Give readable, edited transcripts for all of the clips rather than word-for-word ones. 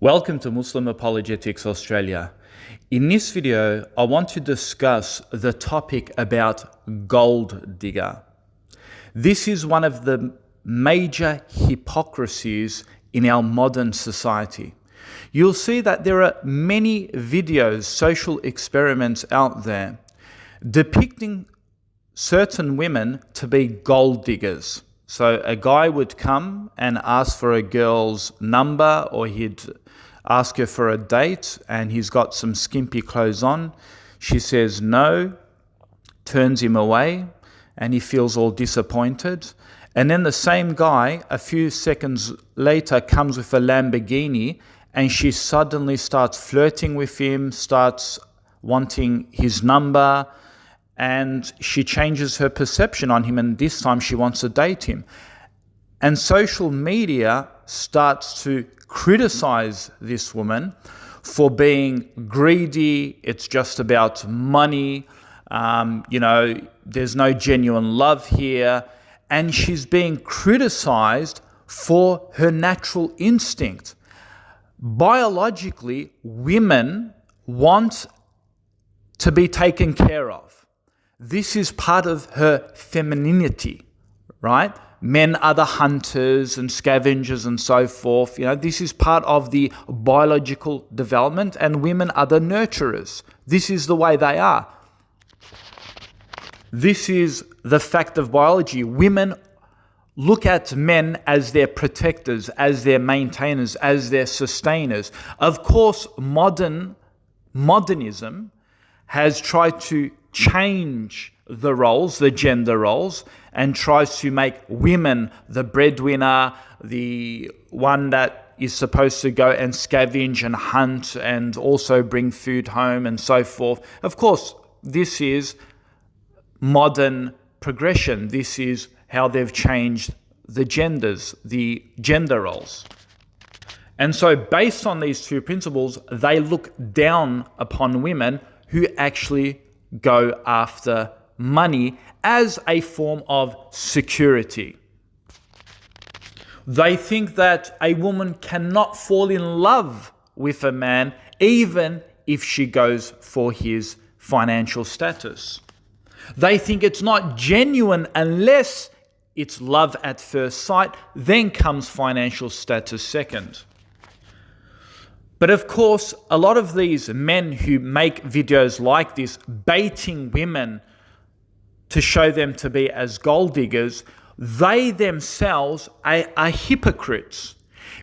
Welcome to Muslim Apologetics Australia. In this video, I want to discuss the topic about gold digger. This is one of the major hypocrisies in our modern society. You'll see that there are many videos, social experiments out there depicting certain women to be gold diggers. So a guy would come and ask for a girl's number, or he'd ask her for a date, and he's got some skimpy clothes on. She says no, turns him away, and he feels all disappointed. And then the same guy, a few seconds later, comes with a Lamborghini, and she suddenly starts flirting with him, starts wanting his number, and she changes her perception on him, and this time she wants to date him. And social media starts to criticize this woman for being greedy. It's just about money. There's no genuine love here. And she's being criticized for her natural instinct. Biologically, women want to be taken care of. This is part of her femininity, right? Men are the hunters and scavengers and so forth. This is part of the biological development, and women are the nurturers. This is the way they are. This is the fact of biology. Women look at men as their protectors, as their maintainers, as their sustainers. Of course, modernism has tried to change the roles, the gender roles, and tries to make women the breadwinner, the one that is supposed to go and scavenge and hunt and also bring food home and so forth. Of course, this is modern progression. This is how they've changed the genders, the gender roles. And so based on these two principles, they look down upon women who actually go after money as a form of security. They think that a woman cannot fall in love with a man even if she goes for his financial status. They think it's not genuine unless it's love at first sight, then comes financial status second. But of course, a lot of these men who make videos like this, baiting women to show them to be as gold diggers, they themselves are hypocrites.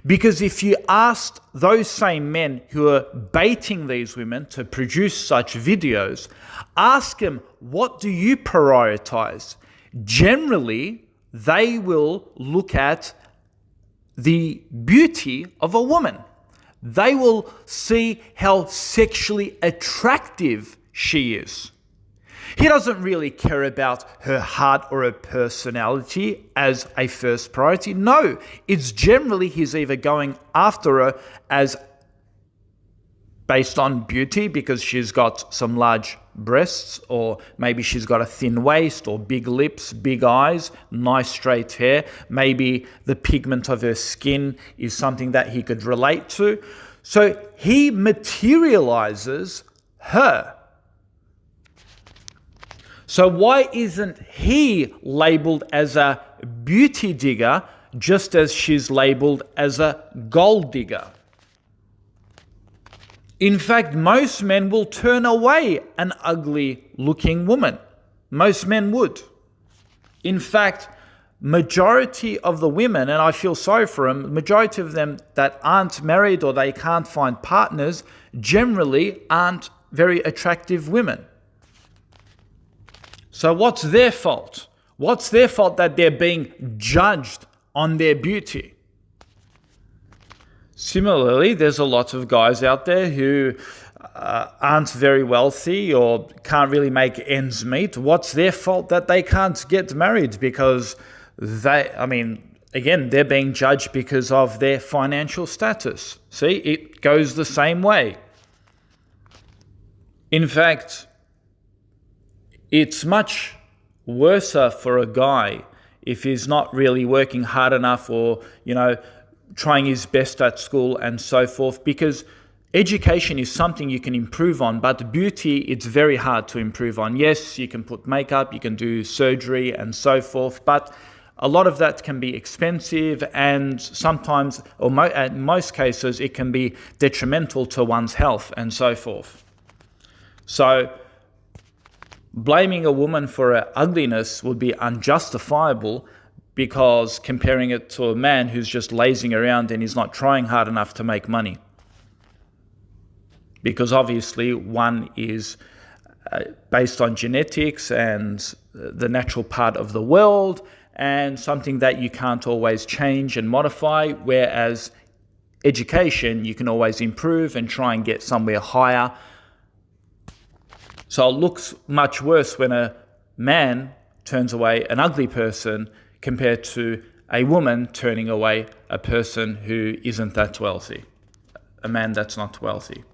Because if you asked those same men who are baiting these women to produce such videos, ask them, what do you prioritize? Generally, they will look at the beauty of a woman. They will see how sexually attractive she is. He doesn't really care about her heart or her personality as a first priority. No, it's generally he's either going after her as based on beauty because she's got some large breasts, or maybe she's got a thin waist or big lips, big eyes, nice straight hair. Maybe the pigment of her skin is something that he could relate to. So he materializes her. So why isn't he labeled as a beauty digger just as she's labeled as a gold digger? In fact, most men will turn away an ugly-looking woman. Most men would. In fact, majority of the women, and I feel sorry for them, majority of them that aren't married or they can't find partners, generally aren't very attractive women. So what's their fault? What's their fault that they're being judged on their beauty? Similarly, there's a lot of guys out there who aren't very wealthy or can't really make ends meet. What's their fault that they can't get married? Because they're being judged because of their financial status. See, it goes the same way. In fact, it's much worse for a guy if he's not really working hard enough or, trying his best at school and so forth, because education is something you can improve on, but beauty, it's very hard to improve on. Yes, you can put makeup, you can do surgery and so forth, but a lot of that can be expensive, and sometimes, or in most cases, it can be detrimental to one's health and so forth. So blaming a woman for her ugliness would be unjustifiable, because comparing it to a man who's just lazing around and is not trying hard enough to make money. Because obviously one is based on genetics and the natural part of the world, and something that you can't always change and modify, whereas education you can always improve and try and get somewhere higher. So it looks much worse when a man turns away an ugly person compared to a woman turning away a person who isn't that wealthy, a man that's not wealthy.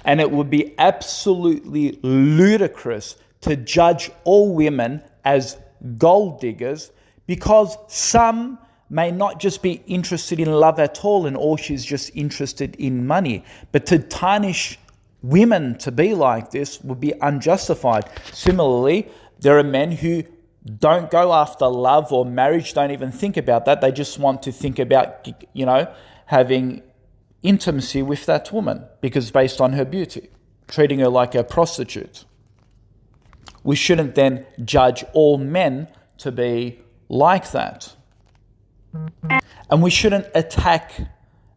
And it would be absolutely ludicrous to judge all women as gold diggers, because some may not just be interested in love at all, and all she's just interested in money. But to tarnish women to be like this would be unjustified. Similarly, there are men who don't go after love or marriage, don't even think about that. They just want to think about, having intimacy with that woman because based on her beauty, treating her like a prostitute. We shouldn't then judge all men to be like that. And we shouldn't attack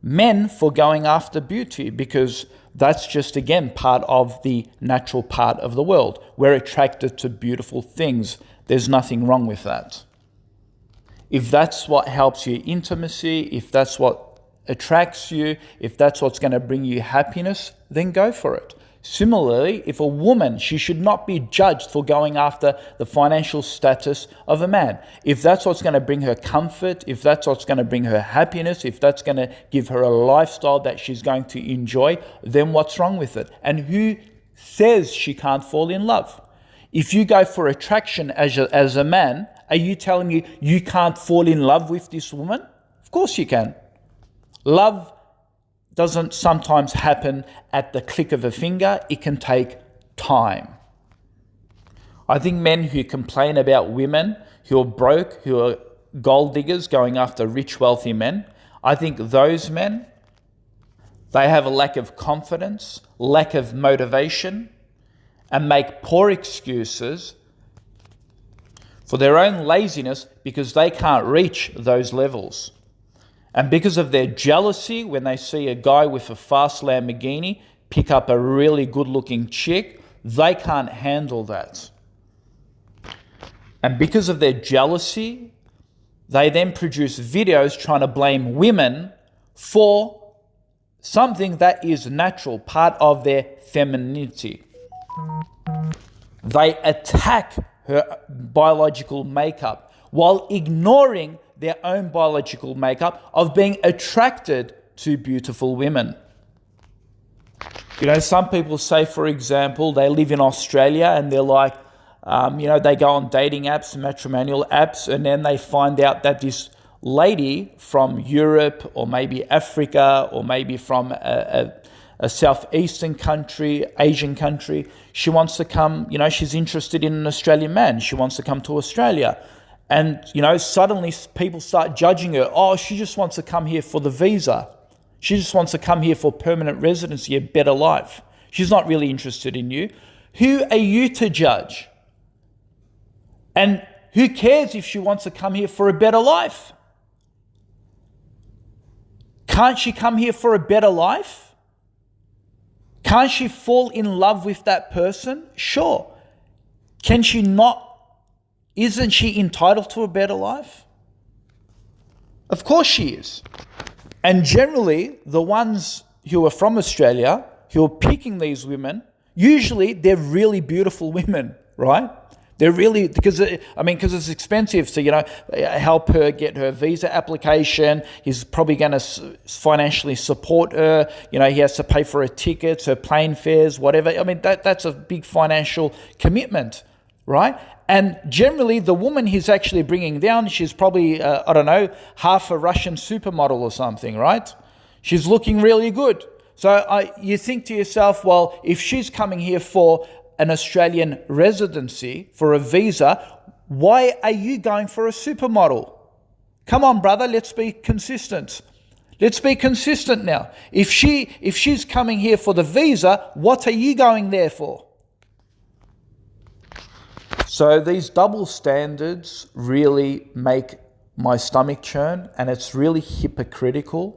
men for going after beauty, because that's just, again, part of the natural part of the world. We're attracted to beautiful things. There's nothing wrong with that. If that's what helps you intimacy, if that's what attracts you, if that's what's going to bring you happiness, then go for it. Similarly, if a woman, she should not be judged for going after the financial status of a man. If that's what's going to bring her comfort, if that's what's going to bring her happiness, if that's going to give her a lifestyle that she's going to enjoy, then what's wrong with it? And who says she can't fall in love? If you go for attraction as a man, are you telling me you can't fall in love with this woman? Of course you can. Love doesn't sometimes happen at the click of a finger. It can take time. I think men who complain about women who are broke, who are gold diggers going after rich, wealthy men, I think those men, they have a lack of confidence, lack of motivation, and make poor excuses for their own laziness because they can't reach those levels. And because of their jealousy, when they see a guy with a fast Lamborghini pick up a really good-looking chick, they can't handle that. And because of their jealousy, they then produce videos trying to blame women for something that is natural, part of their femininity. They attack her biological makeup while ignoring their own biological makeup of being attracted to beautiful women. Some people say, for example, they live in Australia and they're like, they go on dating apps, matrimonial apps, and then they find out that this lady from Europe or maybe Africa or maybe from a southeastern country, Asian country, she wants to come, she's interested in an Australian man. She wants to come to Australia. And, suddenly people start judging her. Oh, she just wants to come here for the visa. She just wants to come here for permanent residency, a better life. She's not really interested in you. Who are you to judge? And who cares if she wants to come here for a better life? Can't she come here for a better life? Can't she fall in love with that person? Sure. Can she not? Isn't she entitled to a better life? Of course she is. And generally, the ones who are from Australia, who are picking these women, usually they're really beautiful women, right? They're really, because it's expensive to, help her get her visa application. He's probably going to financially support her. He has to pay for her tickets, her plane fares, whatever. That's a big financial commitment right? And generally, the woman he's actually bringing down, she's probably, I don't know, half a Russian supermodel or something, right? She's looking really good. So you think to yourself, well, if she's coming here for an Australian residency, for a visa, why are you going for a supermodel? Come on, brother, let's be consistent. Let's be consistent now. If she's coming here for the visa, what are you going there for? So these double standards really make my stomach churn, and it's really hypocritical.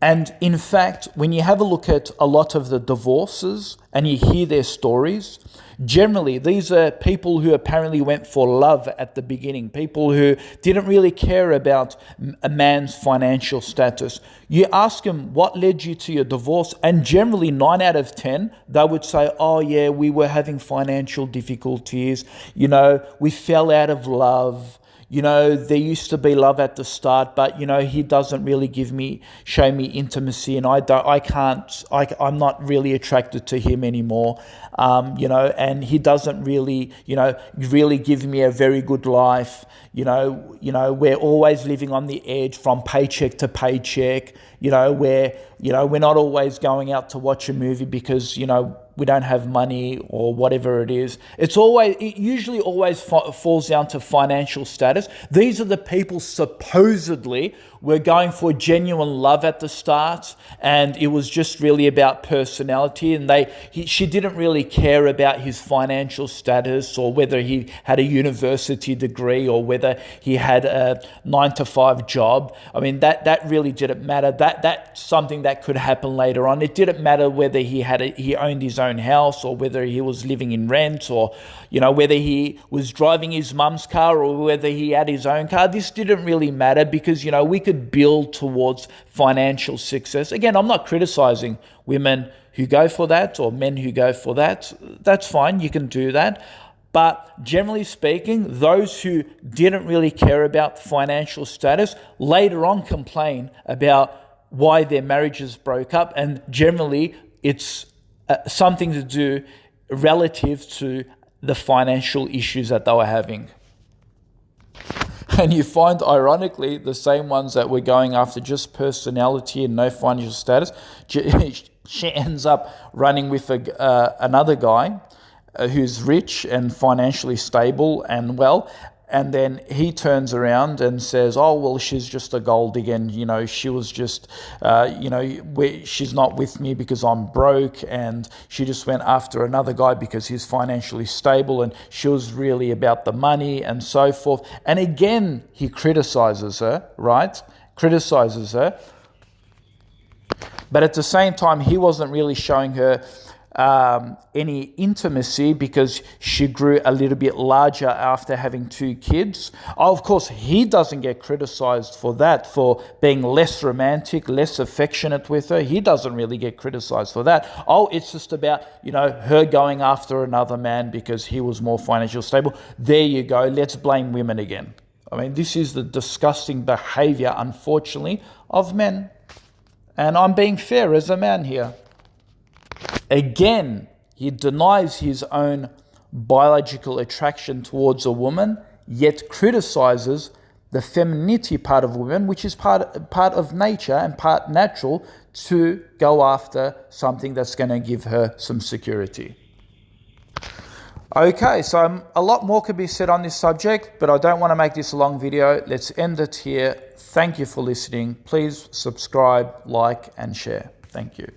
And in fact, when you have a look at a lot of the divorces and you hear their stories, generally these are people who apparently went for love at the beginning, people who didn't really care about a man's financial status. You ask them what led you to your divorce, and generally 9 out of 10, they would say, oh yeah, we were having financial difficulties, we fell out of love. There used to be love at the start, but he doesn't really show me intimacy, and I'm not really attracted to him anymore. And he doesn't really give me a very good life. We're always living on the edge from paycheck to paycheck. We're not always going out to watch a movie because, we don't have money or whatever it is. It usually always falls down to financial status. These are the people supposedly were going for genuine love at the start, and it was just really about personality, and she didn't really care about his financial status or whether he had a university degree or whether he had a 9-to-5 job. I mean, that really didn't matter. That's something that could happen later on. It didn't matter whether he owned his own house or whether he was living in rent or whether he was driving his mum's car or whether he had his own car. This didn't really matter because we could build towards financial success. Again, I'm not criticizing women who go for that or men who go for that. That's fine, you can do that. But generally speaking, those who didn't really care about financial status later on complain about why their marriages broke up, and generally it's something to do relative to the financial issues that they were having. And you find, ironically, the same ones that were going after just personality and no financial status, she ends up running with another guy who's rich and financially stable and well. And then he turns around and says, oh, well, she's just a gold digger. She was just, she's not with me because I'm broke. And she just went after another guy because he's financially stable. And she was really about the money and so forth. And again, he criticizes her, right? Criticizes her. But at the same time, he wasn't really showing her any intimacy because she grew a little bit larger after having 2 kids. Of course, he doesn't get criticized for that, for being less romantic, less affectionate with her. He doesn't really get criticized for that. Oh, it's just about, her going after another man because he was more financially stable. There you go. Let's blame women again. I mean, this is the disgusting behavior, unfortunately, of men. And I'm being fair as a man here. Again, he denies his own biological attraction towards a woman, yet criticizes the femininity part of women, which is part of nature and part natural, to go after something that's going to give her some security. Okay, so a lot more could be said on this subject, but I don't want to make this a long video. Let's end it here. Thank you for listening. Please subscribe, like, and share. Thank you.